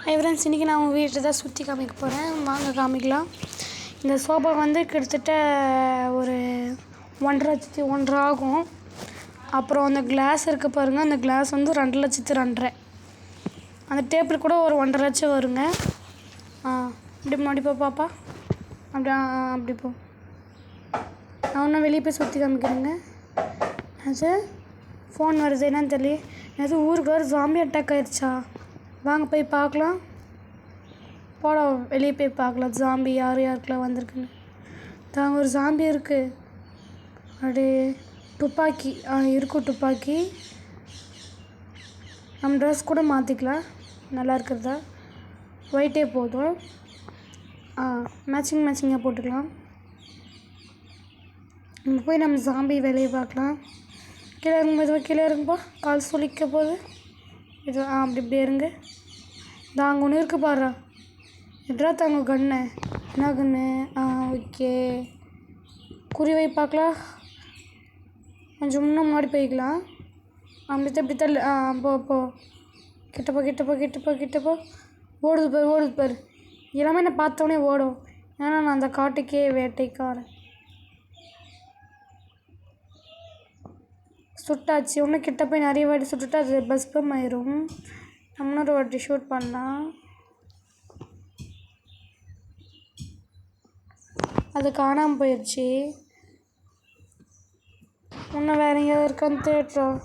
Hi friends, இன்றைக்கி நான் உங்கள் வீட்டில் தான் சுற்றி காமிக்க போகிறேன். வாங்க காமிக்கலாம். இந்த சோஃபா வந்து கிட்டத்தட்ட ஒரு 1,50,000 ஆகும். அப்புறம் அந்த கிளாஸ் இருக்குது பாருங்கள், அந்த கிளாஸ் வந்து 2,02,000. அந்த டேபிள் கூட ஒரு 1,50,000 வருங்க. இப்படி முன்னாடி போ பாப்பா, அப்படி போ. நான் இன்னும் வெளியே போய் சுற்றி காமிக்கிறேங்க. அது ஃபோன் வருது, என்னன்னு தெரியல. அது ஊருக்கு வேறு ஜாம்பி அட்டாக் ஆயிடுச்சா? வாங்க போய் பார்க்கலாம். போட வெளியே போய் பார்க்கலாம் ஜாம்பி யாருக்கெல்லாம் வந்திருக்குன்னு. தாங்க ஒரு ஜாம்பி இருக்குது. அப்படியே துப்பாக்கி இருக்கும். துப்பாக்கி நம்ம ட்ரெஸ் கூட மாற்றிக்கலாம். நல்லா இருக்கிறதா ஒயிட்டே போதும். மேட்சிங்காக போட்டுக்கலாம். நம்ம போய் நம்ம ஜாம்பி வேலையை பார்க்கலாம். கீழே இறங்கும்போது கீழே இறங்குப்பா, கால் சுளிக்க போகுது. இது அப்படி இருங்க. தாங்க ஒன்று இருக்கு பாரு. எட்ரா தாங்க கண்ணு, என்ன கண்ணு? ஓகே, குறிவை பார்க்கலாம். கொஞ்சம் இன்னும் முன்னாடி போய்க்கலாம். இப்படி தள்ளு. போ கிட்டப்போ ஓடுது பாரு. எல்லாமே என்னை பார்த்தோன்னே ஓடும். ஏன்னா நான் அந்த காட்டுக்கே வேட்டைக்காரன். சுட்டாச்சு. இன்னும் கிட்ட போய் நிறைய வாட்டி சுட்டுட்டு அது பஸ்பம் ஆயிரும். நம்ம இன்னொரு வாட்டி ஷூட் பண்ணலாம். அது காணாமல் போயிடுச்சு. இன்னும் வேறு எங்கேயாவது இருக்கான்னு தேடுறோம்.